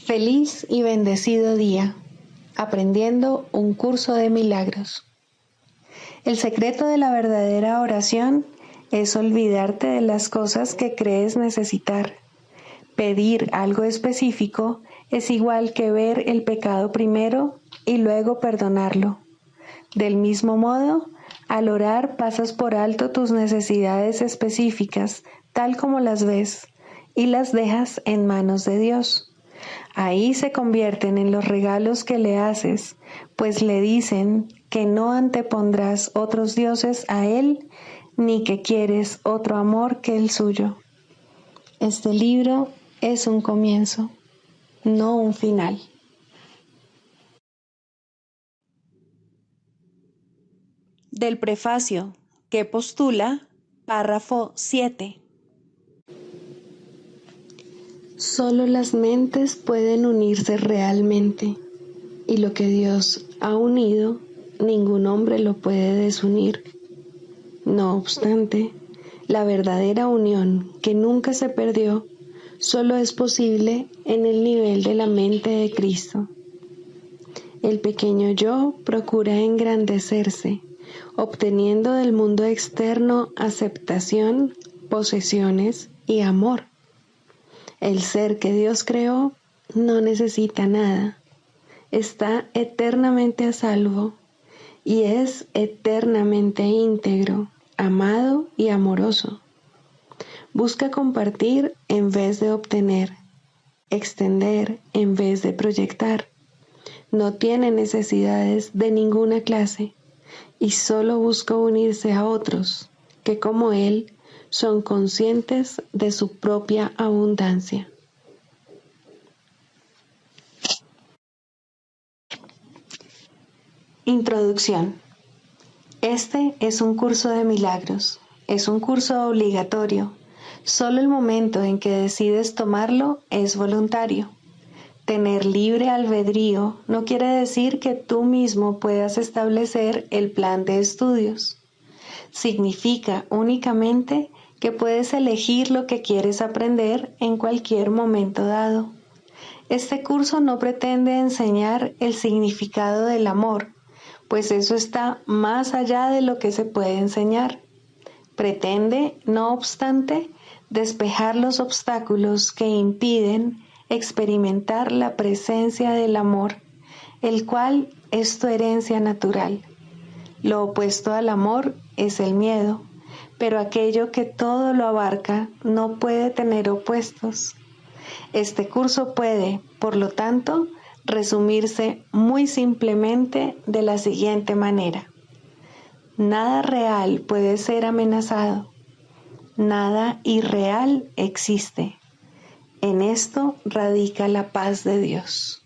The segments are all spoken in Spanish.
Feliz y bendecido día, aprendiendo un curso de milagros. El secreto de la verdadera oración es olvidarte de las cosas que crees necesitar. Pedir algo específico es igual que ver el pecado primero y luego perdonarlo. Del mismo modo, al orar pasas por alto tus necesidades específicas, tal como las ves, y las dejas en manos de Dios. Ahí se convierten en los regalos que le haces, pues le dicen que no antepondrás otros dioses a Él, ni que quieres otro amor que el suyo. Este libro es un comienzo, no un final. Del prefacio, que postula, párrafo 7. Solo las mentes pueden unirse realmente, y lo que Dios ha unido, ningún hombre lo puede desunir. No obstante, la verdadera unión, que nunca se perdió, solo es posible en el nivel de la mente de Cristo. El pequeño yo procura engrandecerse, obteniendo del mundo externo aceptación, posesiones y amor. El ser que Dios creó no necesita nada, está eternamente a salvo y es eternamente íntegro, amado y amoroso. Busca compartir en vez de obtener, extender en vez de proyectar. No tiene necesidades de ninguna clase y solo busca unirse a otros que, como él, son conscientes de su propia abundancia. Introducción. Este es un curso de milagros. Es un curso obligatorio. Solo el momento en que decides tomarlo es voluntario. Tener libre albedrío no quiere decir que tú mismo puedas establecer el plan de estudios. Significa únicamente que puedes elegir lo que quieres aprender en cualquier momento dado. Este curso no pretende enseñar el significado del amor, pues eso está más allá de lo que se puede enseñar. Pretende, no obstante, despejar los obstáculos que impiden experimentar la presencia del amor, el cual es tu herencia natural. Lo opuesto al amor es el miedo, pero aquello que todo lo abarca no puede tener opuestos. Este curso puede, por lo tanto, resumirse muy simplemente de la siguiente manera. Nada real puede ser amenazado. Nada irreal existe. En esto radica la paz de Dios.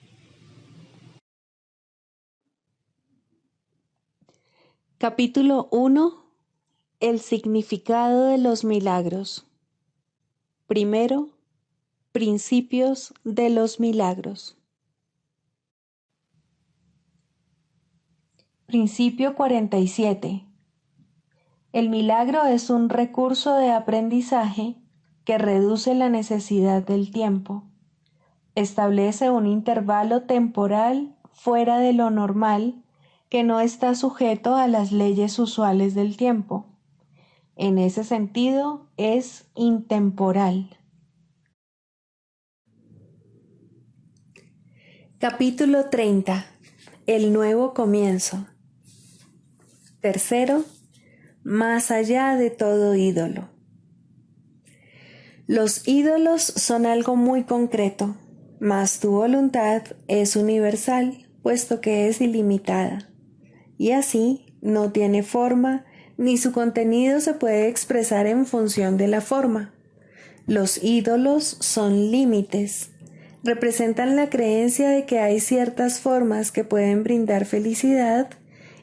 Capítulo 1. El significado de los milagros. Primero, principios de los milagros. Principio 47. El milagro es un recurso de aprendizaje que reduce la necesidad del tiempo. Establece un intervalo temporal fuera de lo normal que no está sujeto a las leyes usuales del tiempo. En ese sentido, es intemporal. Capítulo 30. El nuevo comienzo. Tercero, más allá de todo ídolo. Los ídolos son algo muy concreto, mas tu voluntad es universal, puesto que es ilimitada, y así no tiene forma, ni su contenido se puede expresar en función de la forma. Los ídolos son límites. Representan la creencia de que hay ciertas formas que pueden brindar felicidad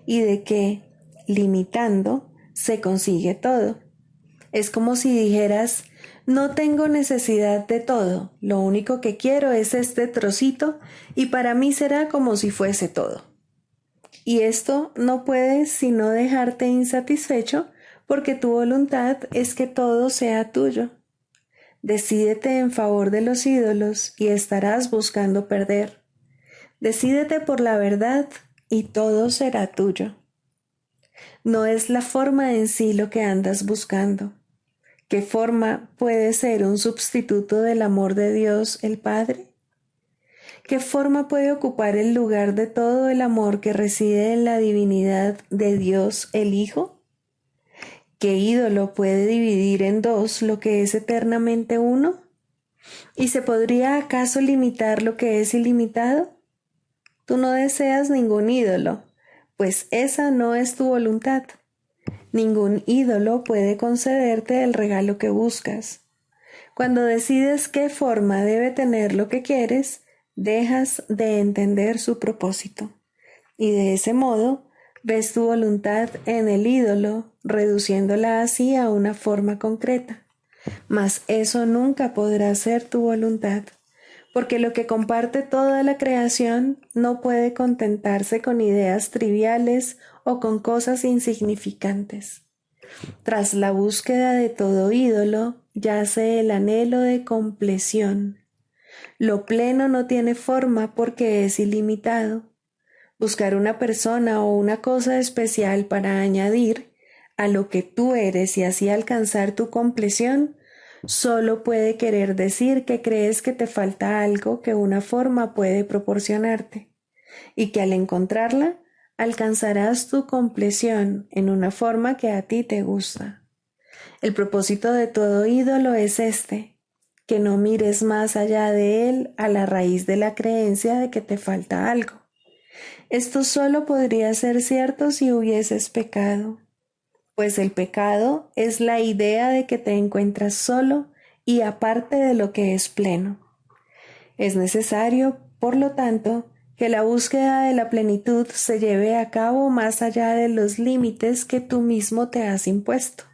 y de que, limitando, se consigue todo. Es como si dijeras, no tengo necesidad de todo, lo único que quiero es este trocito y para mí será como si fuese todo. Y esto no puede sino dejarte insatisfecho porque tu voluntad es que todo sea tuyo. Decídete en favor de los ídolos y estarás buscando perder. Decídete por la verdad y todo será tuyo. No es la forma en sí lo que andas buscando. ¿Qué forma puede ser un sustituto del amor de Dios el Padre? ¿Qué forma puede ocupar el lugar de todo el amor que reside en la divinidad de Dios el Hijo? ¿Qué ídolo puede dividir en dos lo que es eternamente uno? ¿Y se podría acaso limitar lo que es ilimitado? Tú no deseas ningún ídolo, pues esa no es tu voluntad. Ningún ídolo puede concederte el regalo que buscas. Cuando decides qué forma debe tener lo que quieres, dejas de entender su propósito. Y de ese modo, ves tu voluntad en el ídolo, reduciéndola así a una forma concreta. Mas eso nunca podrá ser tu voluntad, porque lo que comparte toda la creación no puede contentarse con ideas triviales o con cosas insignificantes. Tras la búsqueda de todo ídolo yace el anhelo de compleción. Lo pleno no tiene forma porque es ilimitado. Buscar una persona o una cosa especial para añadir a lo que tú eres y así alcanzar tu compleción solo puede querer decir que crees que te falta algo que una forma puede proporcionarte y que al encontrarla alcanzarás tu compleción en una forma que a ti te gusta. El propósito de todo ídolo es este, que no mires más allá de él a la raíz de la creencia de que te falta algo. Esto solo podría ser cierto si hubieses pecado, pues el pecado es la idea de que te encuentras solo y aparte de lo que es pleno. Es necesario, por lo tanto, que la búsqueda de la plenitud se lleve a cabo más allá de los límites que tú mismo te has impuesto.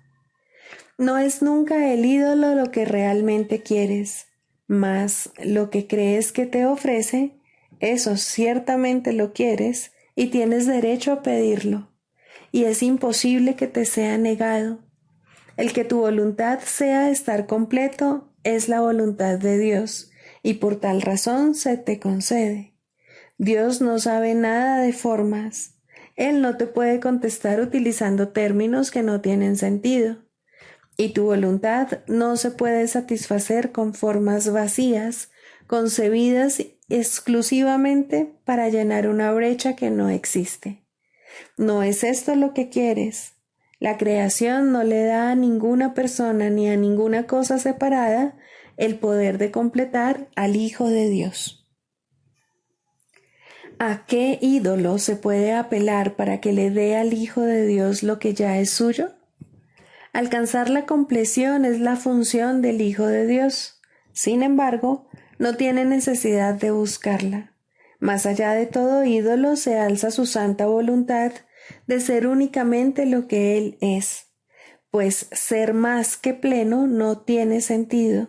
No es nunca el ídolo lo que realmente quieres, mas lo que crees que te ofrece, eso ciertamente lo quieres y tienes derecho a pedirlo, y es imposible que te sea negado. El que tu voluntad sea estar completo es la voluntad de Dios, y por tal razón se te concede. Dios no sabe nada de formas. Él no te puede contestar utilizando términos que no tienen sentido. Y tu voluntad no se puede satisfacer con formas vacías, concebidas exclusivamente para llenar una brecha que no existe. ¿No es esto lo que quieres? La creación no le da a ninguna persona ni a ninguna cosa separada el poder de completar al Hijo de Dios. ¿A qué ídolo se puede apelar para que le dé al Hijo de Dios lo que ya es suyo? Alcanzar la compleción es la función del Hijo de Dios. Sin embargo, no tiene necesidad de buscarla. Más allá de todo ídolo se alza su santa voluntad de ser únicamente lo que Él es, pues ser más que pleno no tiene sentido.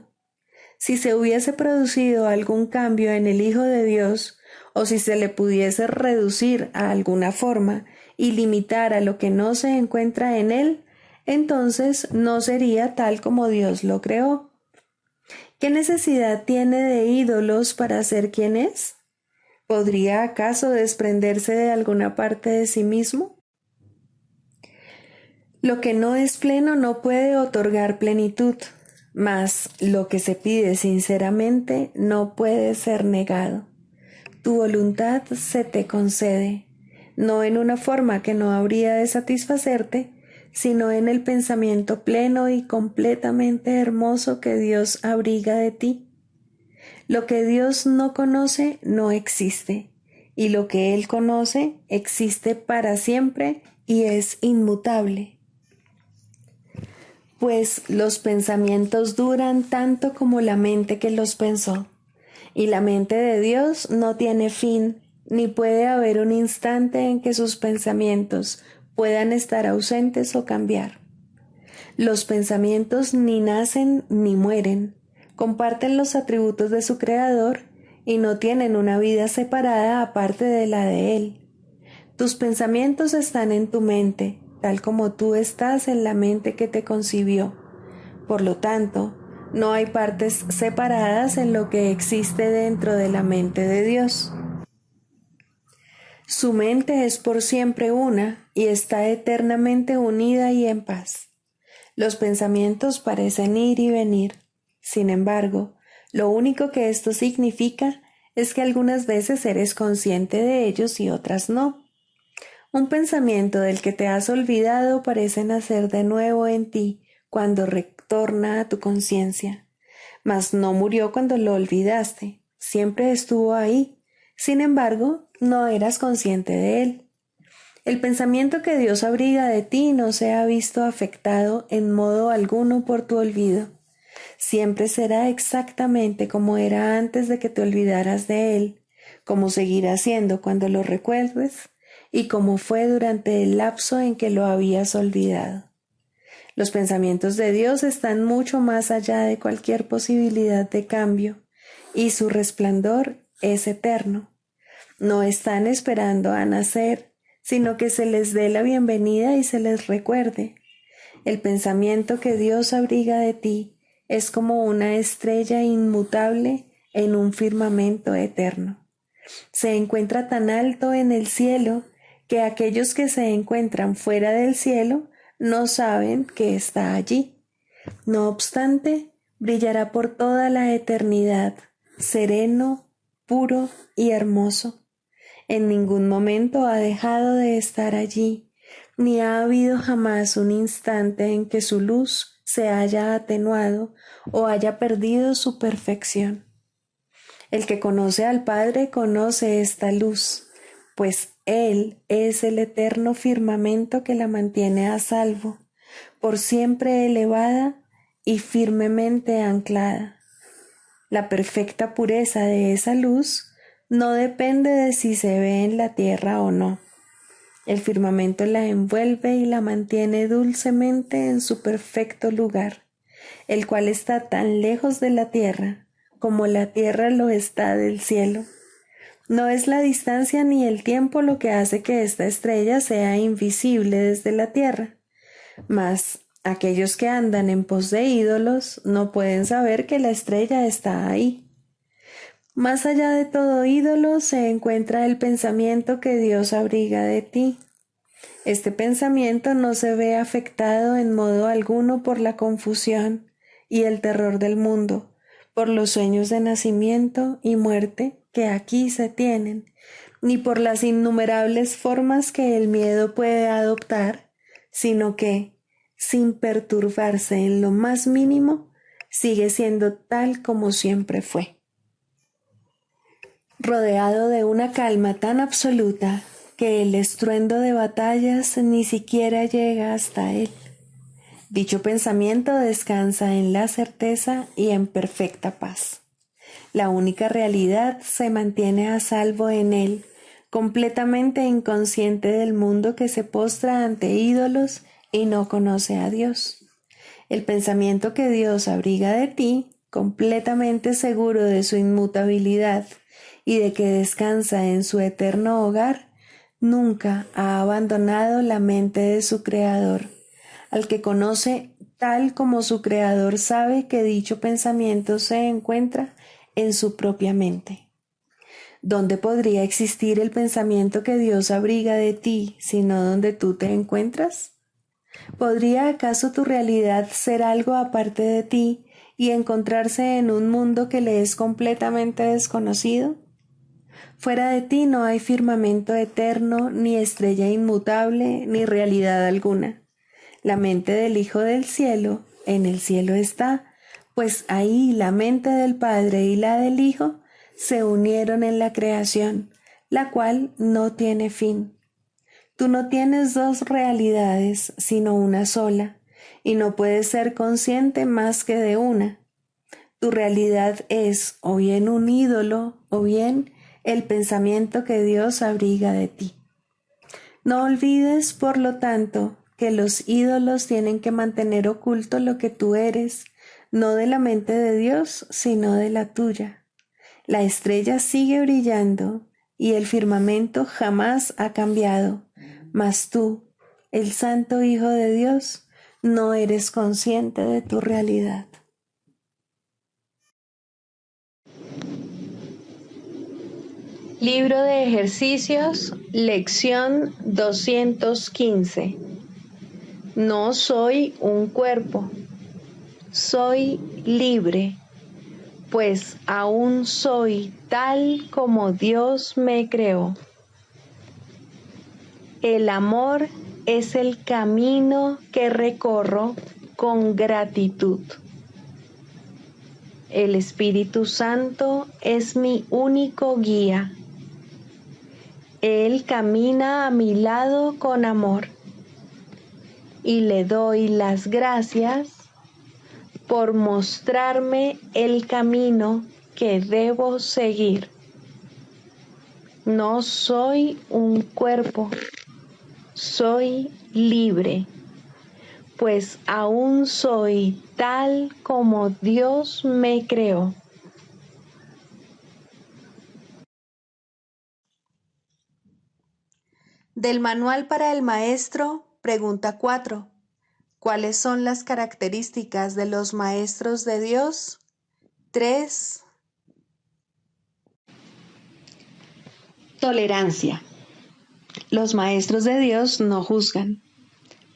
Si se hubiese producido algún cambio en el Hijo de Dios, o si se le pudiese reducir a alguna forma y limitar a lo que no se encuentra en Él, entonces no sería tal como Dios lo creó. ¿Qué necesidad tiene de ídolos para ser quien es? ¿Podría acaso desprenderse de alguna parte de sí mismo? Lo que no es pleno no puede otorgar plenitud, mas lo que se pide sinceramente no puede ser negado. Tu voluntad se te concede, no en una forma que no habría de satisfacerte, sino en el pensamiento pleno y completamente hermoso que Dios abriga de ti. Lo que Dios no conoce no existe, y lo que Él conoce existe para siempre y es inmutable. Pues los pensamientos duran tanto como la mente que los pensó, y la mente de Dios no tiene fin, ni puede haber un instante en que sus pensamientos puedan estar ausentes o cambiar. Los pensamientos ni nacen ni mueren, comparten los atributos de su Creador y no tienen una vida separada aparte de la de Él. Tus pensamientos están en tu mente, tal como tú estás en la mente que te concibió. Por lo tanto, No hay partes separadas en lo que existe dentro de la mente de Dios. Su mente es por siempre una y está eternamente unida y en paz. Los pensamientos parecen ir y venir. Sin embargo, lo único que esto significa es que algunas veces eres consciente de ellos y otras no. Un pensamiento del que te has olvidado parece nacer de nuevo en ti cuando retorna a tu conciencia. Mas no murió cuando lo olvidaste, siempre estuvo ahí. Sin embargo, no eras consciente de él. El pensamiento que Dios abriga de ti no se ha visto afectado en modo alguno por tu olvido. Siempre será exactamente como era antes de que te olvidaras de él, como seguirá siendo cuando lo recuerdes y como fue durante el lapso en que lo habías olvidado. Los pensamientos de Dios están mucho más allá de cualquier posibilidad de cambio, y su resplandor es eterno. No están esperando a nacer, sino que se les dé la bienvenida y se les recuerde. El pensamiento que Dios abriga de ti es como una estrella inmutable en un firmamento eterno. Se encuentra tan alto en el cielo que aquellos que se encuentran fuera del cielo no saben que está allí. No obstante, brillará por toda la eternidad, sereno, puro y hermoso. En ningún momento ha dejado de estar allí, ni ha habido jamás un instante en que su luz se haya atenuado o haya perdido su perfección. El que conoce al Padre conoce esta luz, pues Él es el eterno firmamento que la mantiene a salvo, por siempre elevada y firmemente anclada. La perfecta pureza de esa luz no depende de si se ve en la tierra o no. El firmamento la envuelve y la mantiene dulcemente en su perfecto lugar, el cual está tan lejos de la tierra como la tierra lo está del cielo. No es la distancia ni el tiempo lo que hace que esta estrella sea invisible desde la tierra, mas aquellos que andan en pos de ídolos no pueden saber que la estrella está ahí. Más allá de todo ídolo se encuentra el pensamiento que Dios abriga de ti. Este pensamiento no se ve afectado en modo alguno por la confusión y el terror del mundo, por los sueños de nacimiento y muerte que aquí se tienen, ni por las innumerables formas que el miedo puede adoptar, sino que, sin perturbarse en lo más mínimo, sigue siendo tal como siempre fue. Rodeado de una calma tan absoluta que el estruendo de batallas ni siquiera llega hasta él. Dicho pensamiento descansa en la certeza y en perfecta paz. La única realidad se mantiene a salvo en él, completamente inconsciente del mundo que se postra ante ídolos y no conoce a Dios. El pensamiento que Dios abriga de ti, completamente seguro de su inmutabilidad y de que descansa en su eterno hogar, nunca ha abandonado la mente de su Creador, al que conoce tal como su Creador sabe que dicho pensamiento se encuentra en su propia mente. ¿Dónde podría existir el pensamiento que Dios abriga de ti, sino donde tú te encuentras? ¿Podría acaso tu realidad ser algo aparte de ti y encontrarse en un mundo que le es completamente desconocido? Fuera de ti no hay firmamento eterno, ni estrella inmutable, ni realidad alguna. La mente del Hijo del Cielo en el cielo está, pues ahí la mente del Padre y la del Hijo se unieron en la creación, la cual no tiene fin. Tú no tienes dos realidades, sino una sola, y no puedes ser consciente más que de una. Tu realidad es o bien un ídolo o bien el pensamiento que Dios abriga de ti. No olvides, por lo tanto, que los ídolos tienen que mantener oculto lo que tú eres, no de la mente de Dios, sino de la tuya. La estrella sigue brillando y el firmamento jamás ha cambiado, mas tú, el Santo Hijo de Dios, no eres consciente de tu realidad. Libro de ejercicios, lección 215. No soy un cuerpo, soy libre, pues aún soy tal como Dios me creó. El amor es el camino que recorro con gratitud. El Espíritu Santo es mi único guía. Él camina a mi lado con amor y le doy las gracias por mostrarme el camino que debo seguir. No soy un cuerpo, soy libre, pues aún soy tal como Dios me creó. Del Manual para el Maestro, pregunta 4. ¿Cuáles son las características de los maestros de Dios? 3. Tolerancia. Los maestros de Dios no juzgan.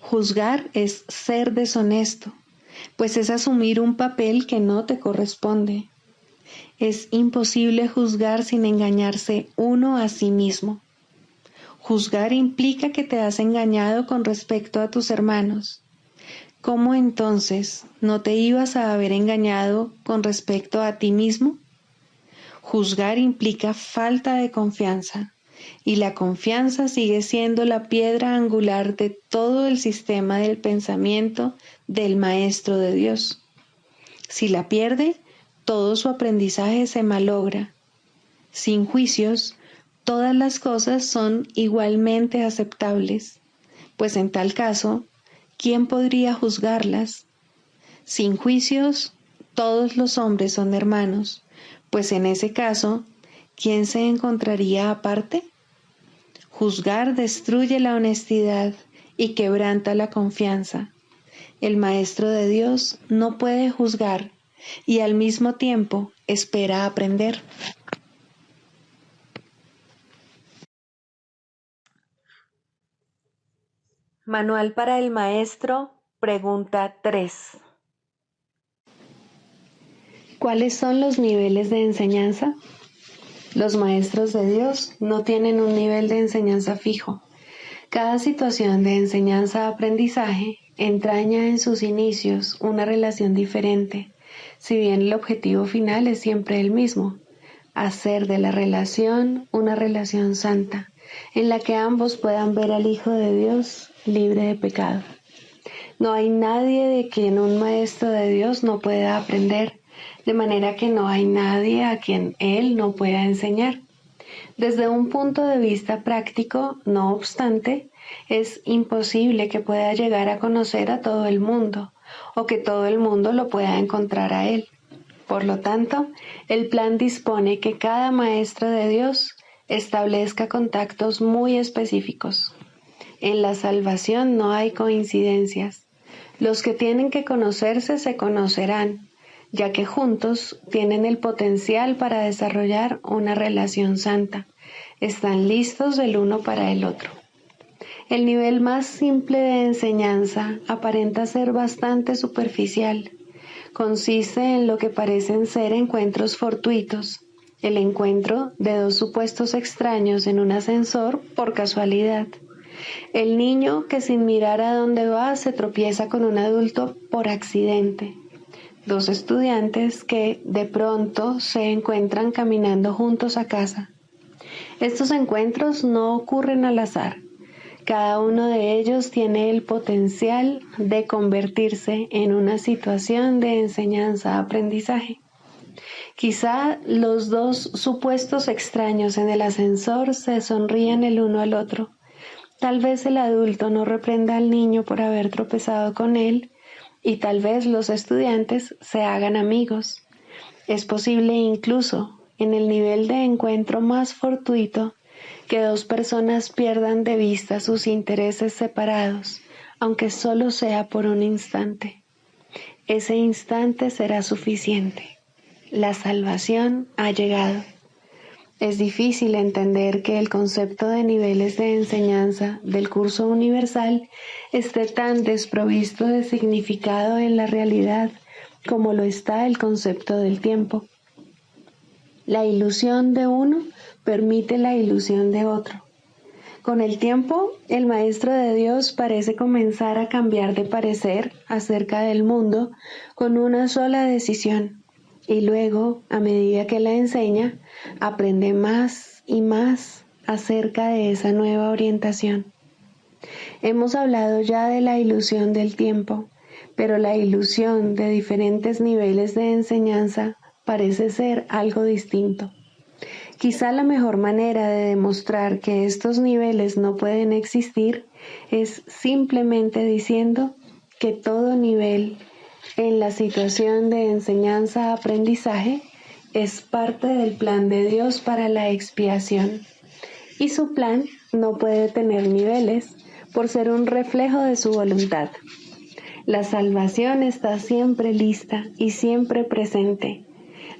Juzgar es ser deshonesto, pues es asumir un papel que no te corresponde. Es imposible juzgar sin engañarse uno a sí mismo. Juzgar implica que te has engañado con respecto a tus hermanos. ¿Cómo entonces no te ibas a haber engañado con respecto a ti mismo? Juzgar implica falta de confianza, y la confianza sigue siendo la piedra angular de todo el sistema del pensamiento del Maestro de Dios. Si la pierde, todo su aprendizaje se malogra. Sin juicios, todas las cosas son igualmente aceptables, pues en tal caso, ¿quién podría juzgarlas? Sin juicios, todos los hombres son hermanos, pues en ese caso, ¿quién se encontraría aparte? Juzgar destruye la honestidad y quebranta la confianza. El Maestro de Dios no puede juzgar y al mismo tiempo espera aprender. Manual para el Maestro, pregunta 3. ¿Cuáles son los niveles de enseñanza? Los maestros de Dios no tienen un nivel de enseñanza fijo. Cada situación de enseñanza-aprendizaje entraña en sus inicios una relación diferente, si bien el objetivo final es siempre el mismo: hacer de la relación una relación santa, en la que ambos puedan ver al Hijo de Dios libre de pecado. No hay nadie de quien un maestro de Dios no pueda aprender, de manera que no hay nadie a quien Él no pueda enseñar. Desde un punto de vista práctico, no obstante, es imposible que pueda llegar a conocer a todo el mundo, o que todo el mundo lo pueda encontrar a Él. Por lo tanto, el plan dispone que cada maestro de Dios establezca contactos muy específicos. En la salvación no hay coincidencias. Los que tienen que conocerse se conocerán, ya que juntos tienen el potencial para desarrollar una relación santa. Están listos el uno para el otro. El nivel más simple de enseñanza aparenta ser bastante superficial. Consiste en lo que parecen ser encuentros fortuitos, el encuentro de dos supuestos extraños en un ascensor por casualidad. El niño que sin mirar a dónde va se tropieza con un adulto por accidente. Dos estudiantes que de pronto se encuentran caminando juntos a casa. Estos encuentros no ocurren al azar. Cada uno de ellos tiene el potencial de convertirse en una situación de enseñanza-aprendizaje. Quizá los dos supuestos extraños en el ascensor se sonrían el uno al otro. Tal vez el adulto no reprenda al niño por haber tropezado con él, y tal vez los estudiantes se hagan amigos. Es posible incluso, en el nivel de encuentro más fortuito, que dos personas pierdan de vista sus intereses separados, aunque solo sea por un instante. Ese instante será suficiente. La salvación ha llegado. Es difícil entender que el concepto de niveles de enseñanza del curso universal esté tan desprovisto de significado en la realidad como lo está el concepto del tiempo. La ilusión de uno permite la ilusión de otro. Con el tiempo, el Maestro de Dios parece comenzar a cambiar de parecer acerca del mundo con una sola decisión, y luego, a medida que la enseña, aprende más y más acerca de esa nueva orientación. Hemos hablado ya de la ilusión del tiempo, pero la ilusión de diferentes niveles de enseñanza parece ser algo distinto. Quizá la mejor manera de demostrar que estos niveles no pueden existir es simplemente diciendo que todo nivel en la situación de enseñanza-aprendizaje es parte del plan de Dios para la expiación, y su plan no puede tener niveles por ser un reflejo de su voluntad. La salvación está siempre lista y siempre presente.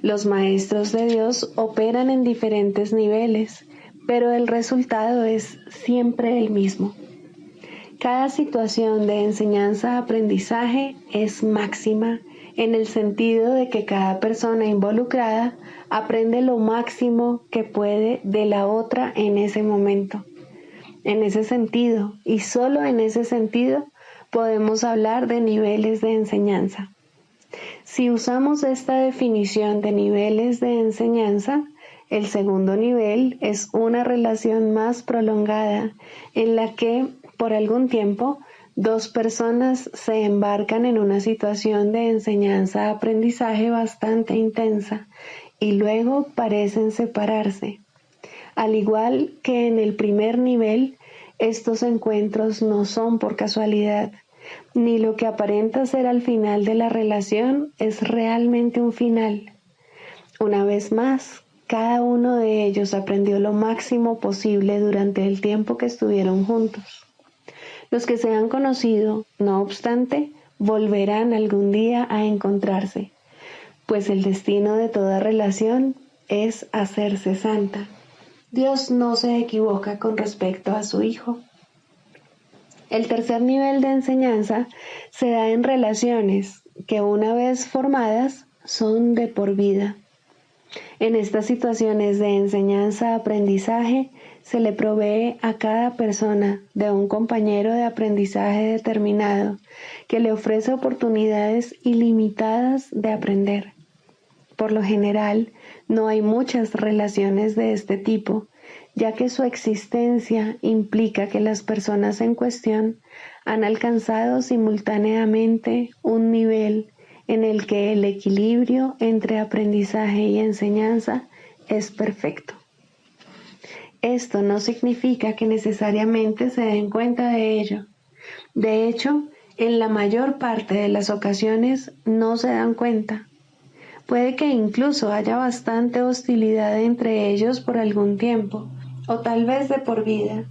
Los maestros de Dios operan en diferentes niveles, pero el resultado es siempre el mismo. Cada situación de enseñanza-aprendizaje es máxima en el sentido de que cada persona involucrada aprende lo máximo que puede de la otra en ese momento. En ese sentido, y solo en ese sentido, podemos hablar de niveles de enseñanza. Si usamos esta definición de niveles de enseñanza, el segundo nivel es una relación más prolongada en la que, por algún tiempo, dos personas se embarcan en una situación de enseñanza-aprendizaje bastante intensa y luego parecen separarse. Al igual que en el primer nivel, estos encuentros no son por casualidad, ni lo que aparenta ser al final de la relación es realmente un final. Una vez más, cada uno de ellos aprendió lo máximo posible durante el tiempo que estuvieron juntos. Los que se han conocido, no obstante, volverán algún día a encontrarse, pues el destino de toda relación es hacerse santa. Dios no se equivoca con respecto a su Hijo. El tercer nivel de enseñanza se da en relaciones que, una vez formadas, son de por vida. En estas situaciones de enseñanza-aprendizaje se le provee a cada persona de un compañero de aprendizaje determinado que le ofrece oportunidades ilimitadas de aprender. Por lo general, no hay muchas relaciones de este tipo, ya que su existencia implica que las personas en cuestión han alcanzado simultáneamente un nivel en el que el equilibrio entre aprendizaje y enseñanza es perfecto. Esto no significa que necesariamente se den cuenta de ello. De hecho, en la mayor parte de las ocasiones no se dan cuenta. Puede que incluso haya bastante hostilidad entre ellos por algún tiempo, o tal vez de por vida,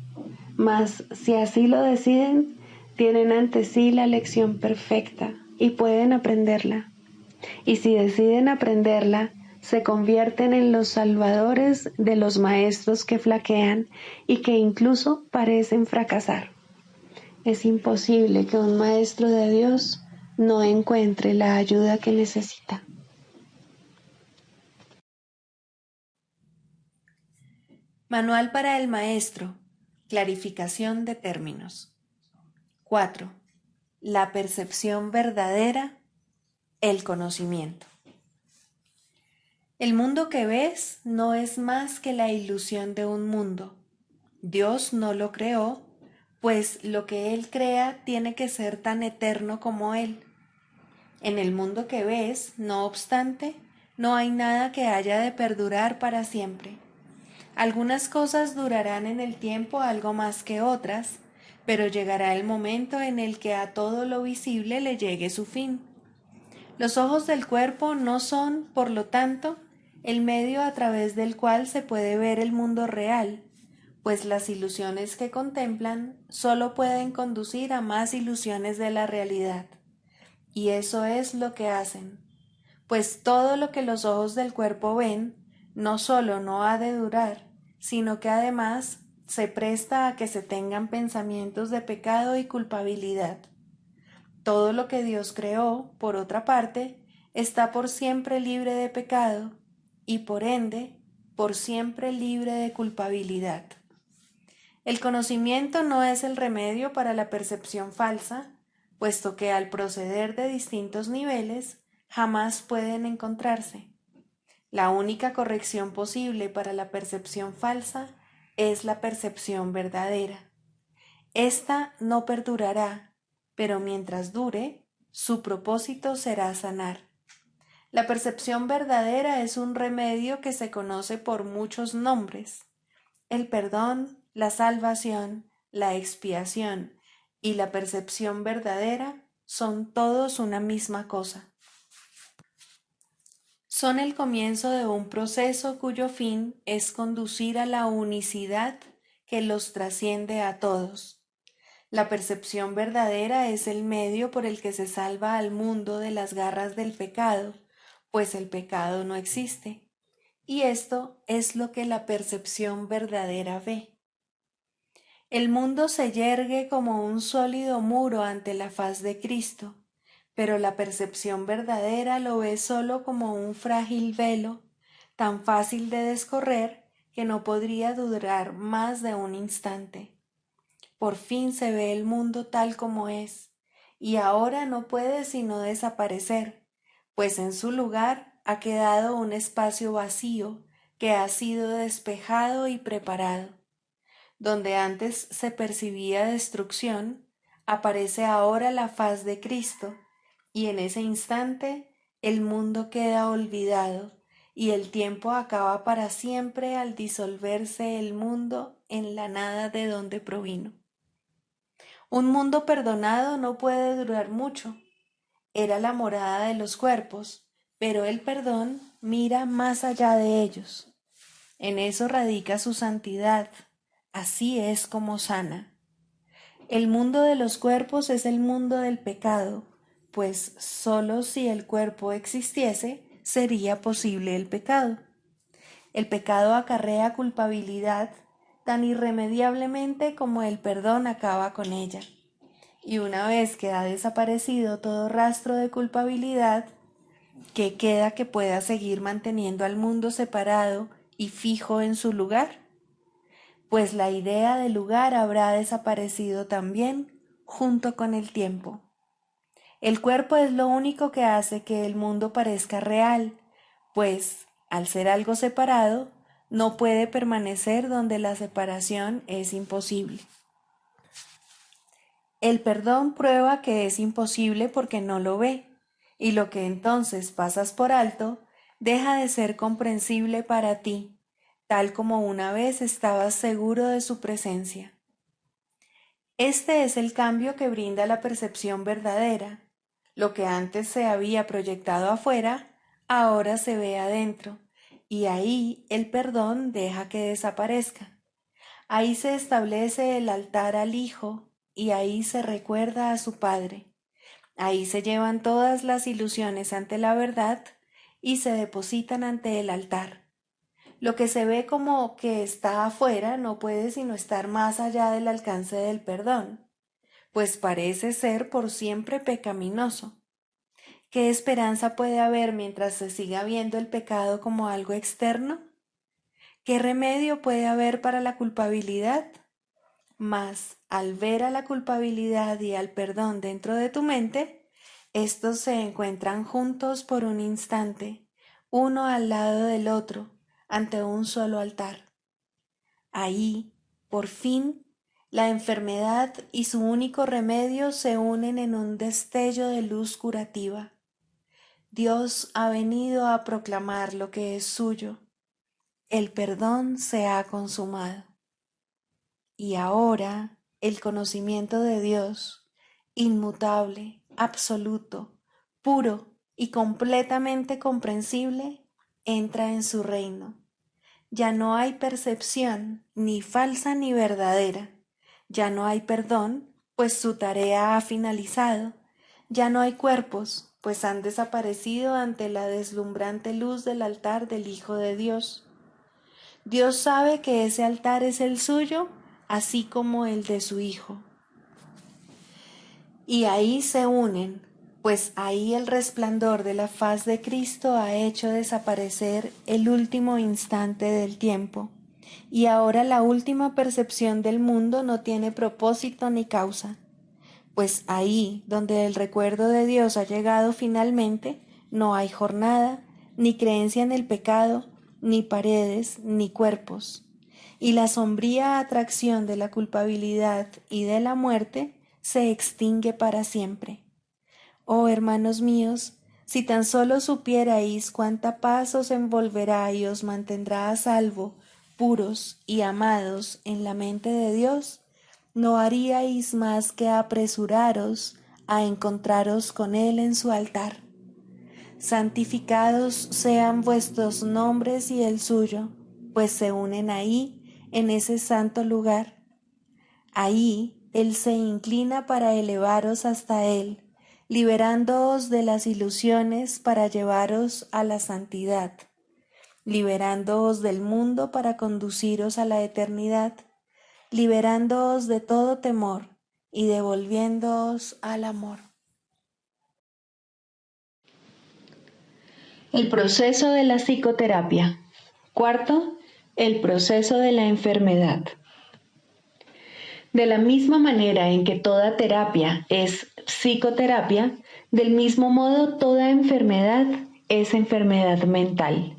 mas si así lo deciden, tienen ante sí la lección perfecta y pueden aprenderla. Y si deciden aprenderla, se convierten en los salvadores de los maestros que flaquean y que incluso parecen fracasar. Es imposible que un maestro de Dios no encuentre la ayuda que necesita. Manual para el maestro. Clarificación de términos. 4. La percepción verdadera, el conocimiento. El mundo que ves no es más que la ilusión de un mundo. Dios no lo creó, pues lo que Él crea tiene que ser tan eterno como Él. En el mundo que ves, no obstante, no hay nada que haya de perdurar para siempre. Algunas cosas durarán en el tiempo algo más que otras, pero llegará el momento en el que a todo lo visible le llegue su fin. Los ojos del cuerpo no son, por lo tanto, el medio a través del cual se puede ver el mundo real, pues las ilusiones que contemplan solo pueden conducir a más ilusiones de la realidad. Y eso es lo que hacen, pues todo lo que los ojos del cuerpo ven no solo no ha de durar, sino que además se presta a que se tengan pensamientos de pecado y culpabilidad. Todo lo que Dios creó, por otra parte, está por siempre libre de pecado y por ende, por siempre libre de culpabilidad. El conocimiento no es el remedio para la percepción falsa, puesto que al proceder de distintos niveles jamás pueden encontrarse. La única corrección posible para la percepción falsa es la percepción verdadera. Esta no perdurará, pero mientras dure, su propósito será sanar. La percepción verdadera es un remedio que se conoce por muchos nombres. El perdón, la salvación, la expiación y la percepción verdadera son todos una misma cosa. Son el comienzo de un proceso cuyo fin es conducir a la unicidad que los trasciende a todos. La percepción verdadera es el medio por el que se salva al mundo de las garras del pecado, pues el pecado no existe. Y esto es lo que la percepción verdadera ve. El mundo se yergue como un sólido muro ante la faz de Cristo, pero la percepción verdadera lo ve solo como un frágil velo, tan fácil de descorrer que no podría durar más de un instante. Por fin se ve el mundo tal como es, y ahora no puede sino desaparecer, pues en su lugar ha quedado un espacio vacío que ha sido despejado y preparado. Donde antes se percibía destrucción, aparece ahora la faz de Cristo, y en ese instante el mundo queda olvidado, y el tiempo acaba para siempre al disolverse el mundo en la nada de donde provino. Un mundo perdonado no puede durar mucho. Era la morada de los cuerpos, pero el perdón mira más allá de ellos. En eso radica su santidad. Así es como sana. El mundo de los cuerpos es el mundo del pecado, pues sólo si el cuerpo existiese sería posible el pecado. El pecado acarrea culpabilidad tan irremediablemente como el perdón acaba con ella. Y una vez que ha desaparecido todo rastro de culpabilidad, ¿qué queda que pueda seguir manteniendo al mundo separado y fijo en su lugar? Pues la idea de lugar habrá desaparecido también junto con el tiempo. El cuerpo es lo único que hace que el mundo parezca real, pues, al ser algo separado, no puede permanecer donde la separación es imposible. El perdón prueba que es imposible porque no lo ve, y lo que entonces pasas por alto deja de ser comprensible para ti, tal como una vez estabas seguro de su presencia. Este es el cambio que brinda la percepción verdadera. Lo que antes se había proyectado afuera, ahora se ve adentro, y ahí el perdón deja que desaparezca. Ahí se establece el altar al Hijo, y ahí se recuerda a su Padre. Ahí se llevan todas las ilusiones ante la verdad y se depositan ante el altar. Lo que se ve como que está afuera no puede sino estar más allá del alcance del perdón, pues parece ser por siempre pecaminoso. ¿Qué esperanza puede haber mientras se siga viendo el pecado como algo externo? ¿Qué remedio puede haber para la culpabilidad? Mas, al ver a la culpabilidad y al perdón dentro de tu mente, estos se encuentran juntos por un instante, uno al lado del otro, ante un solo altar. Ahí, por fin, la enfermedad y su único remedio se unen en un destello de luz curativa. Dios ha venido a proclamar lo que es suyo. El perdón se ha consumado. Y ahora el conocimiento de Dios, inmutable, absoluto, puro y completamente comprensible, entra en su reino. Ya no hay percepción, ni falsa ni verdadera. Ya no hay perdón, pues su tarea ha finalizado. Ya no hay cuerpos, pues han desaparecido ante la deslumbrante luz del altar del Hijo de Dios. Dios sabe que ese altar es el suyo, así como el de su Hijo. Y ahí se unen, pues ahí el resplandor de la faz de Cristo ha hecho desaparecer el último instante del tiempo, y ahora la última percepción del mundo no tiene propósito ni causa, pues ahí donde el recuerdo de Dios ha llegado finalmente, no hay jornada, ni creencia en el pecado, ni paredes, ni cuerpos, y la sombría atracción de la culpabilidad y de la muerte se extingue para siempre. Oh hermanos míos, si tan solo supierais cuánta paz os envolverá y os mantendrá a salvo, puros y amados en la mente de Dios, no haríais más que apresuraros a encontraros con Él en su altar. Santificados sean vuestros nombres y el suyo, pues se unen ahí, en ese santo lugar. Ahí Él se inclina para elevaros hasta Él, liberándoos de las ilusiones para llevaros a la santidad, liberándoos del mundo para conduciros a la eternidad, liberándoos de todo temor y devolviéndoos al amor. El proceso de la psicoterapia. Cuarto, el proceso de la enfermedad. De la misma manera en que toda terapia es psicoterapia, del mismo modo toda enfermedad es enfermedad mental.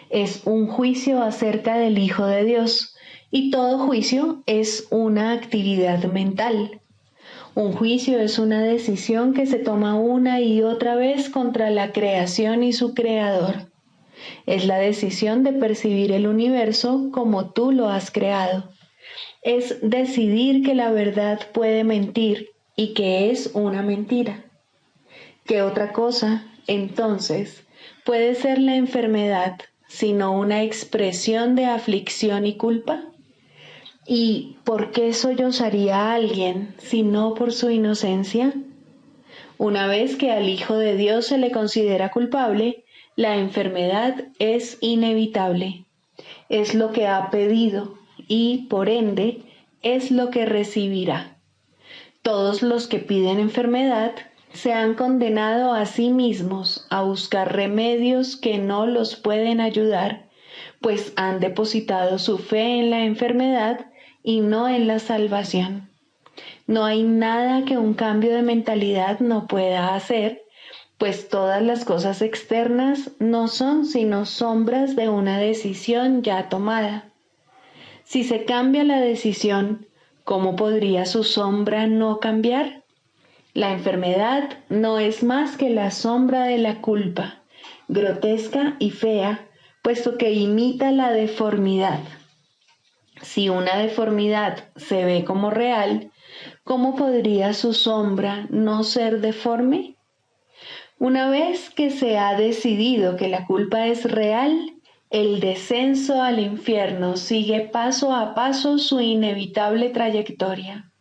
Es un juicio acerca del Hijo de Dios, y todo juicio es una actividad mental. Un juicio es una decisión que se toma una y otra vez contra la creación y su creador. Es la decisión de percibir el universo como tú lo has creado. Es decidir que la verdad puede mentir y que es una mentira. ¿Qué otra cosa, entonces, puede ser la enfermedad sino una expresión de aflicción y culpa? ¿Y por qué sollozaría a alguien si no por su inocencia? Una vez que al Hijo de Dios se le considera culpable, la enfermedad es inevitable. Es lo que ha pedido y, por ende, es lo que recibirá. Todos los que piden enfermedad se han condenado a sí mismos a buscar remedios que no los pueden ayudar, pues han depositado su fe en la enfermedad y no en la salvación. No hay nada que un cambio de mentalidad no pueda hacer, pues todas las cosas externas no son sino sombras de una decisión ya tomada. Si se cambia la decisión, ¿cómo podría su sombra no cambiar? La enfermedad no es más que la sombra de la culpa, grotesca y fea, puesto que imita la deformidad. Si una deformidad se ve como real, ¿cómo podría su sombra no ser deforme? Una vez que se ha decidido que la culpa es real, el descenso al infierno sigue paso a paso su inevitable trayectoria.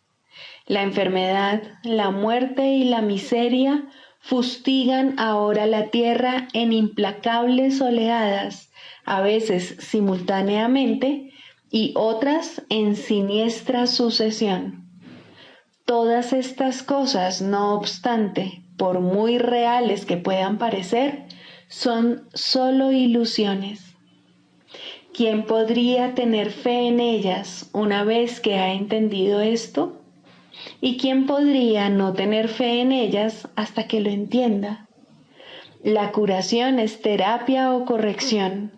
La enfermedad, la muerte y la miseria fustigan ahora la tierra en implacables oleadas, a veces simultáneamente y otras en siniestra sucesión. Todas estas cosas, no obstante, por muy reales que puedan parecer, son solo ilusiones. ¿Quién podría tener fe en ellas una vez que ha entendido esto? ¿Y quién podría no tener fe en ellas hasta que lo entienda? La curación es terapia o corrección,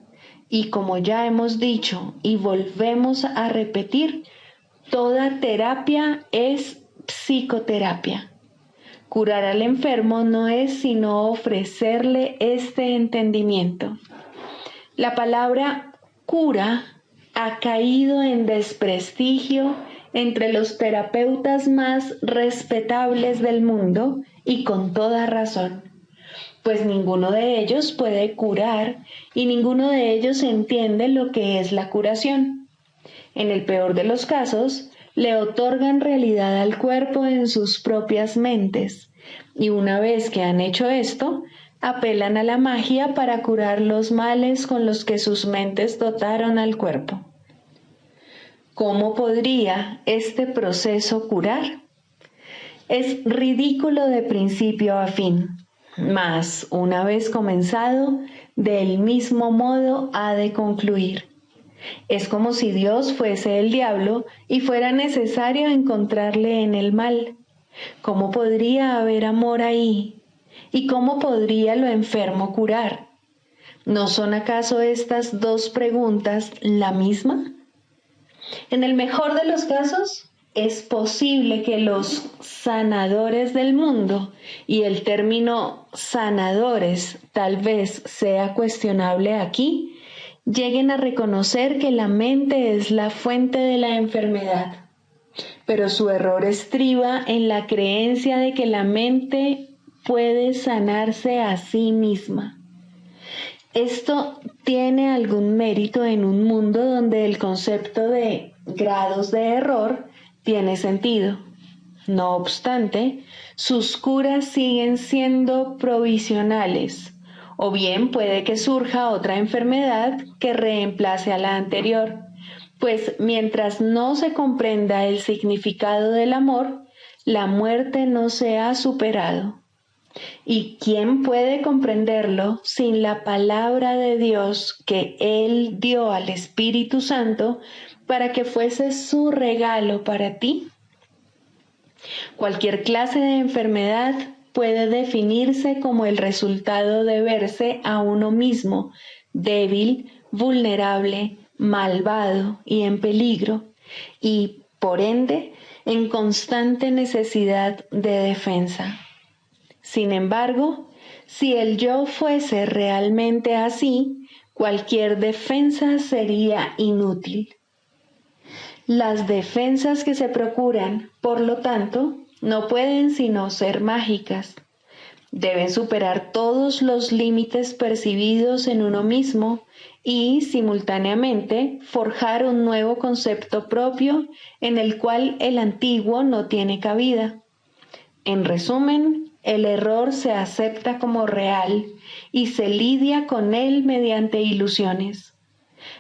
y como ya hemos dicho y volvemos a repetir, toda terapia es psicoterapia. Curar al enfermo no es sino ofrecerle este entendimiento. La palabra cura ha caído en desprestigio entre los terapeutas más respetables del mundo y con toda razón, pues ninguno de ellos puede curar y ninguno de ellos entiende lo que es la curación. En el peor de los casos, le otorgan realidad al cuerpo en sus propias mentes, y una vez que han hecho esto, apelan a la magia para curar los males con los que sus mentes dotaron al cuerpo. ¿Cómo podría este proceso curar? Es ridículo de principio a fin, mas una vez comenzado, del mismo modo ha de concluir. Es como si Dios fuese el diablo y fuera necesario encontrarle en el mal. ¿Cómo podría haber amor ahí? ¿Y cómo podría lo enfermo curar? ¿No son acaso estas dos preguntas la misma? En el mejor de los casos, es posible que los sanadores del mundo, y el término sanadores tal vez sea cuestionable aquí, lleguen a reconocer que la mente es la fuente de la enfermedad. Pero su error estriba en la creencia de que la mente puede sanarse a sí misma. Esto tiene algún mérito en un mundo donde el concepto de grados de error tiene sentido. No obstante, sus curas siguen siendo provisionales, o bien puede que surja otra enfermedad que reemplace a la anterior, pues mientras no se comprenda el significado del amor, la muerte no se ha superado. ¿Y quién puede comprenderlo sin la palabra de Dios que Él dio al Espíritu Santo para que fuese su regalo para ti? Cualquier clase de enfermedad puede definirse como el resultado de verse a uno mismo débil, vulnerable, malvado y en peligro, y, por ende, en constante necesidad de defensa. Sin embargo, si el yo fuese realmente así, cualquier defensa sería inútil. Las defensas que se procuran, por lo tanto, no pueden sino ser mágicas. Deben superar todos los límites percibidos en uno mismo y, simultáneamente, forjar un nuevo concepto propio en el cual el antiguo no tiene cabida. En resumen, el error se acepta como real y se lidia con él mediante ilusiones.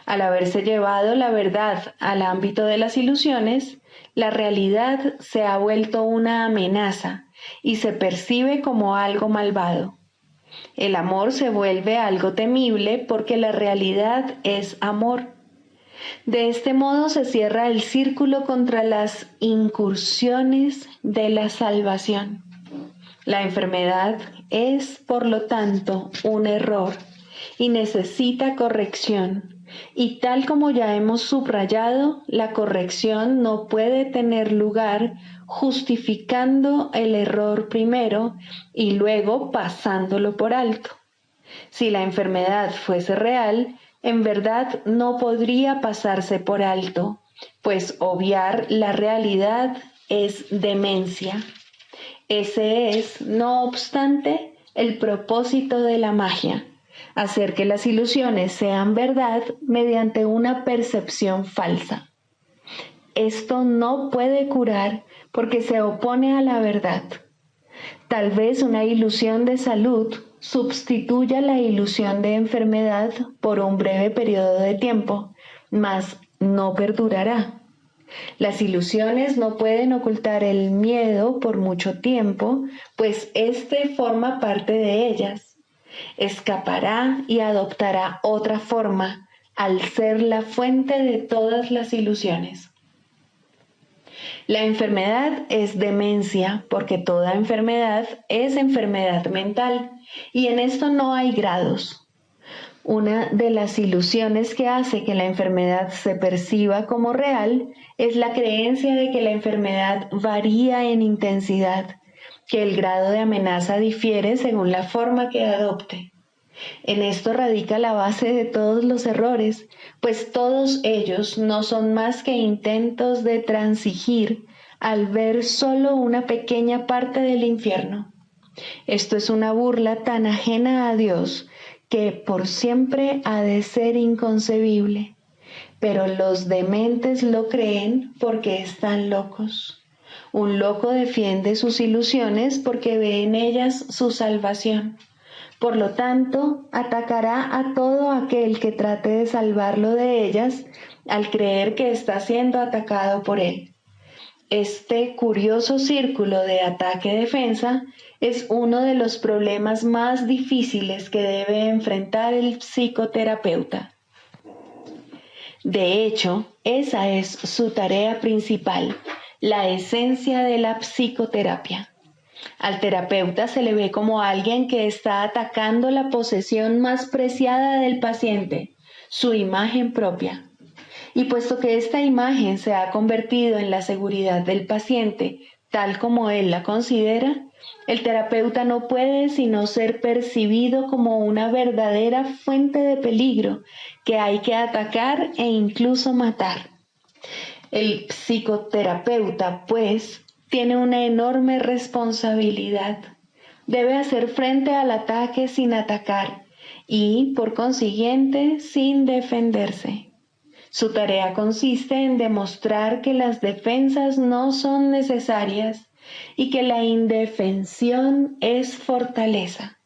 Al haberse llevado la verdad al ámbito de las ilusiones, la realidad se ha vuelto una amenaza y se percibe como algo malvado. El amor se vuelve algo temible porque la realidad es amor. De este modo se cierra el círculo contra las incursiones de la salvación. La enfermedad es, por lo tanto, un error y necesita corrección. Y tal como ya hemos subrayado, la corrección no puede tener lugar justificando el error primero y luego pasándolo por alto. Si la enfermedad fuese real, en verdad no podría pasarse por alto, pues obviar la realidad es demencia. Ese es, no obstante, el propósito de la magia, hacer que las ilusiones sean verdad mediante una percepción falsa. Esto no puede curar porque se opone a la verdad. Tal vez una ilusión de salud sustituya la ilusión de enfermedad por un breve periodo de tiempo, mas no perdurará. Las ilusiones no pueden ocultar el miedo por mucho tiempo, pues éste forma parte de ellas. Escapará y adoptará otra forma al ser la fuente de todas las ilusiones. La enfermedad es demencia porque toda enfermedad es enfermedad mental y en esto no hay grados. Una de las ilusiones que hace que la enfermedad se perciba como real es la creencia de que la enfermedad varía en intensidad, que el grado de amenaza difiere según la forma que adopte. En esto radica la base de todos los errores, pues todos ellos no son más que intentos de transigir al ver solo una pequeña parte del infierno. Esto es una burla tan ajena a Dios que por siempre ha de ser inconcebible, pero los dementes lo creen porque están locos. Un loco defiende sus ilusiones porque ve en ellas su salvación. Por lo tanto, atacará a todo aquel que trate de salvarlo de ellas al creer que está siendo atacado por él. Este curioso círculo de ataque-defensa es uno de los problemas más difíciles que debe enfrentar el psicoterapeuta. De hecho, esa es su tarea principal, la esencia de la psicoterapia. Al terapeuta se le ve como alguien que está atacando la posesión más preciada del paciente, su imagen propia. Y puesto que esta imagen se ha convertido en la seguridad del paciente, tal como él la considera, el terapeuta no puede sino ser percibido como una verdadera fuente de peligro que hay que atacar e incluso matar. El psicoterapeuta, pues, tiene una enorme responsabilidad. Debe hacer frente al ataque sin atacar y, por consiguiente, sin defenderse. Su tarea consiste en demostrar que las defensas no son necesarias y que la indefensión es fortaleza.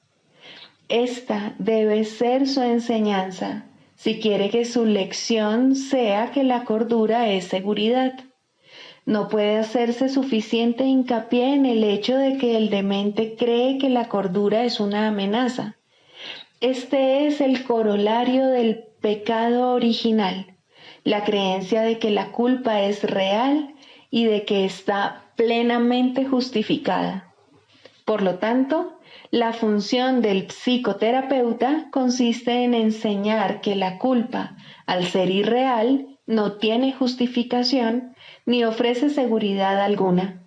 Esta debe ser su enseñanza, si quiere que su lección sea que la cordura es seguridad. No puede hacerse suficiente hincapié en el hecho de que el demente cree que la cordura es una amenaza. Este es el corolario del pecado original. La creencia de que la culpa es real y de que está plenamente justificada. Por lo tanto, la función del psicoterapeuta consiste en enseñar que la culpa, al ser irreal, no tiene justificación ni ofrece seguridad alguna.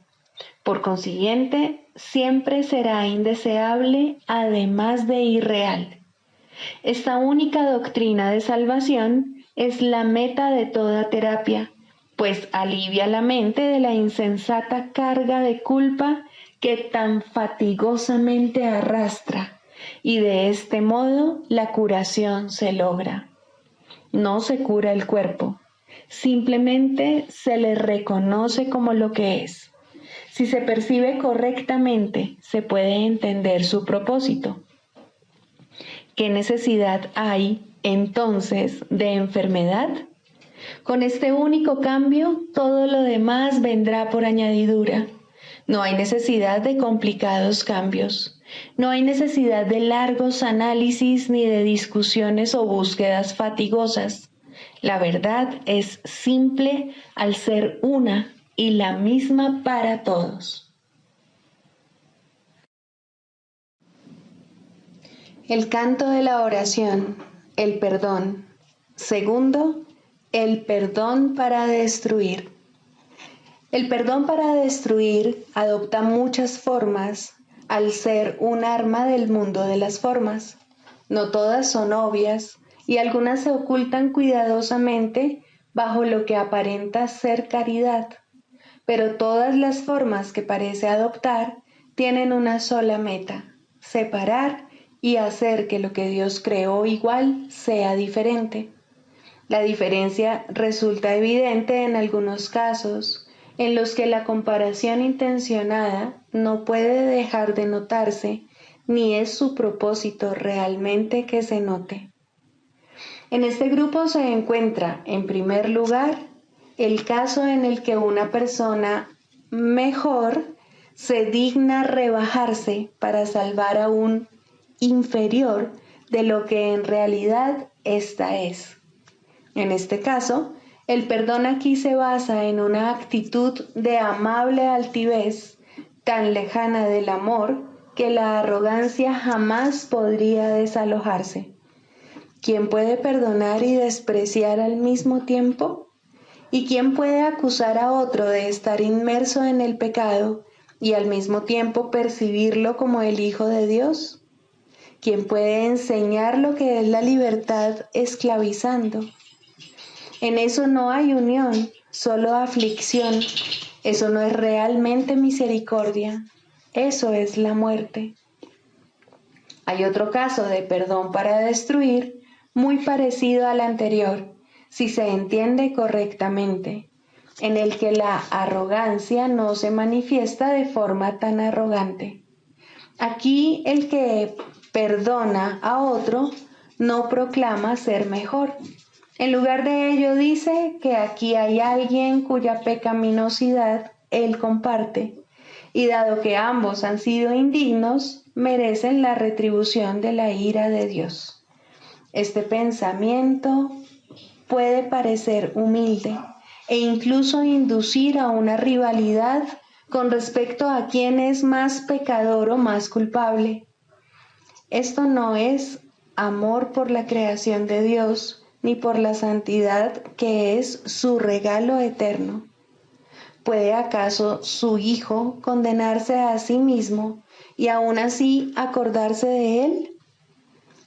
Por consiguiente, siempre será indeseable, además de irreal. Esta única doctrina de salvación es la meta de toda terapia, pues alivia la mente de la insensata carga de culpa que tan fatigosamente arrastra, y de este modo la curación se logra. No se cura el cuerpo, simplemente se le reconoce como lo que es. Si se percibe correctamente, se puede entender su propósito. ¿Qué necesidad hay, entonces, de enfermedad? Con este único cambio, todo lo demás vendrá por añadidura. No hay necesidad de complicados cambios. No hay necesidad de largos análisis ni de discusiones o búsquedas fatigosas. La verdad es simple al ser una y la misma para todos. El canto de la oración, el perdón. Segundo, el perdón para destruir. El perdón para destruir adopta muchas formas al ser un arma del mundo de las formas. No todas son obvias y algunas se ocultan cuidadosamente bajo lo que aparenta ser caridad. Pero todas las formas que parece adoptar tienen una sola meta: separar y hacer que lo que Dios creó igual sea diferente. La diferencia resulta evidente en algunos casos, en los que la comparación intencionada no puede dejar de notarse, ni es su propósito realmente que se note. En este grupo se encuentra, en primer lugar, el caso en el que una persona mejor se digna rebajarse para salvar a un inferior de lo que en realidad ésta es. En este caso, el perdón aquí se basa en una actitud de amable altivez, tan lejana del amor que la arrogancia jamás podría desalojarse. ¿Quién puede perdonar y despreciar al mismo tiempo? ¿Y quién puede acusar a otro de estar inmerso en el pecado y al mismo tiempo percibirlo como el Hijo de Dios? ¿Quién puede enseñar lo que es la libertad esclavizando? En eso no hay unión, solo aflicción. Eso no es realmente misericordia. Eso es la muerte. Hay otro caso de perdón para destruir, muy parecido al anterior, si se entiende correctamente, en el que la arrogancia no se manifiesta de forma tan arrogante. Aquí el que perdona a otro, no proclama ser mejor. En lugar de ello dice que aquí hay alguien cuya pecaminosidad él comparte, y dado que ambos han sido indignos, merecen la retribución de la ira de Dios. Este pensamiento puede parecer humilde e incluso inducir a una rivalidad con respecto a quién es más pecador o más culpable. Esto no es amor por la creación de Dios, ni por la santidad que es su regalo eterno. ¿Puede acaso su Hijo condenarse a sí mismo y aún así acordarse de él?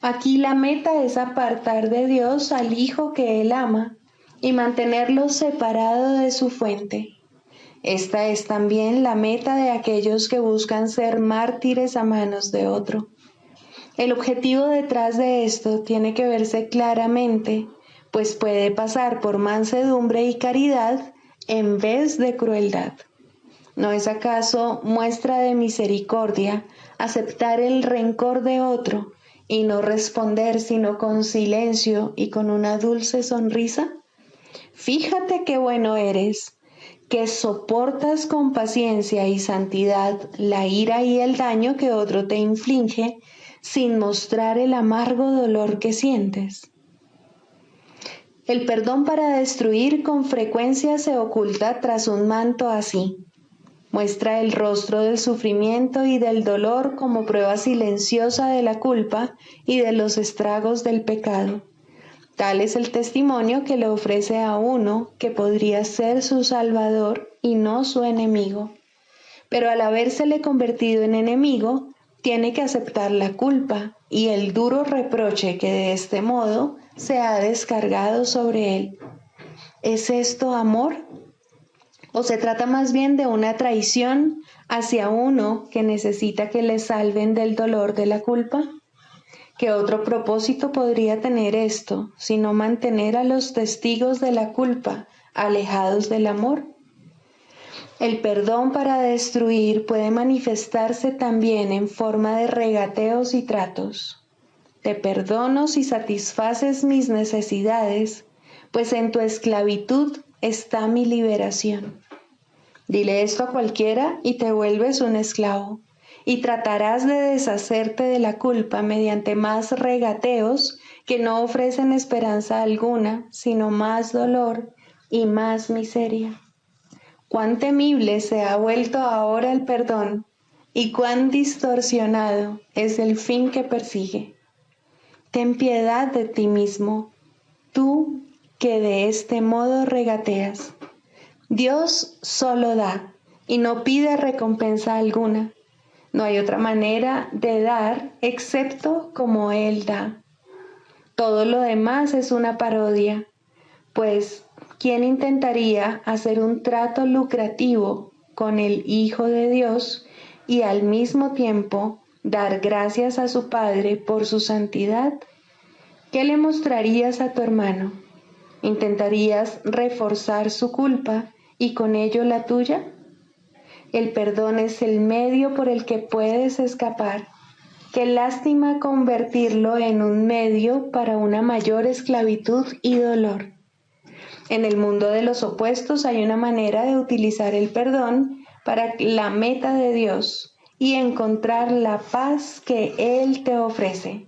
Aquí la meta es apartar de Dios al Hijo que él ama y mantenerlo separado de su fuente. Esta es también la meta de aquellos que buscan ser mártires a manos de otro. El objetivo detrás de esto tiene que verse claramente, pues puede pasar por mansedumbre y caridad en vez de crueldad. ¿No es acaso muestra de misericordia aceptar el rencor de otro y no responder sino con silencio y con una dulce sonrisa? Fíjate qué bueno eres, que soportas con paciencia y santidad la ira y el daño que otro te inflige, sin mostrar el amargo dolor que sientes. El perdón para destruir con frecuencia se oculta tras un manto así. Muestra el rostro del sufrimiento y del dolor como prueba silenciosa de la culpa y de los estragos del pecado. Tal es el testimonio que le ofrece a uno que podría ser su salvador y no su enemigo. Pero al habérsele convertido en enemigo, tiene que aceptar la culpa y el duro reproche que de este modo se ha descargado sobre él. ¿Es esto amor? ¿O se trata más bien de una traición hacia uno que necesita que le salven del dolor de la culpa? ¿Qué otro propósito podría tener esto, sino mantener a los testigos de la culpa alejados del amor? El perdón para destruir puede manifestarse también en forma de regateos y tratos. Te perdono si satisfaces mis necesidades, pues en tu esclavitud está mi liberación. Dile esto a cualquiera y te vuelves un esclavo, y tratarás de deshacerte de la culpa mediante más regateos que no ofrecen esperanza alguna, sino más dolor y más miseria. Cuán temible se ha vuelto ahora el perdón y cuán distorsionado es el fin que persigue. Ten piedad de ti mismo, tú que de este modo regateas. Dios solo da y no pide recompensa alguna. No hay otra manera de dar excepto como Él da. Todo lo demás es una parodia, pues ¿quién intentaría hacer un trato lucrativo con el Hijo de Dios y al mismo tiempo dar gracias a su Padre por su santidad? ¿Qué le mostrarías a tu hermano? ¿Intentarías reforzar su culpa y con ello la tuya? El perdón es el medio por el que puedes escapar. Qué lástima convertirlo en un medio para una mayor esclavitud y dolor. En el mundo de los opuestos hay una manera de utilizar el perdón para la meta de Dios y encontrar la paz que Él te ofrece.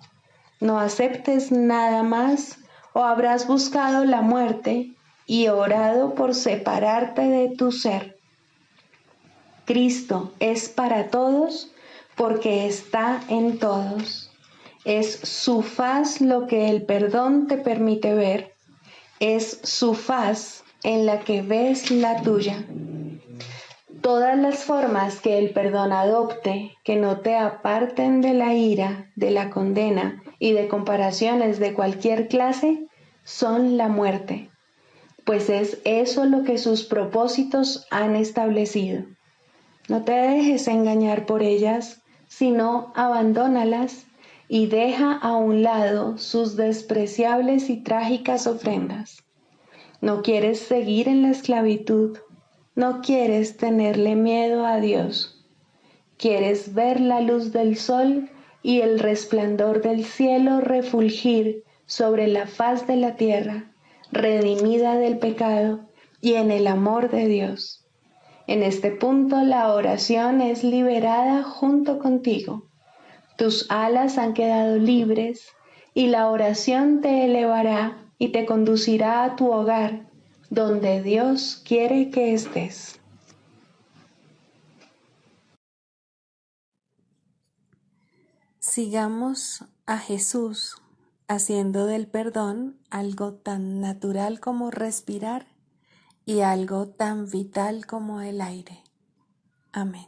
No aceptes nada más o habrás buscado la muerte y orado por separarte de tu ser. Cristo es para todos porque está en todos. Es su faz lo que el perdón te permite ver. Es su faz en la que ves la tuya. Todas las formas que el perdón adopte, que no te aparten de la ira, de la condena y de comparaciones de cualquier clase, son la muerte, pues es eso lo que sus propósitos han establecido. No te dejes engañar por ellas, sino abandónalas y deja a un lado sus despreciables y trágicas ofrendas. No quieres seguir en la esclavitud, no quieres tenerle miedo a Dios. Quieres ver la luz del sol y el resplandor del cielo refulgir sobre la faz de la tierra, redimida del pecado y en el amor de Dios. En este punto la oración es liberada junto contigo. Tus alas han quedado libres y la oración te elevará y te conducirá a tu hogar, donde Dios quiere que estés. Sigamos a Jesús haciendo del perdón algo tan natural como respirar y algo tan vital como el aire. Amén.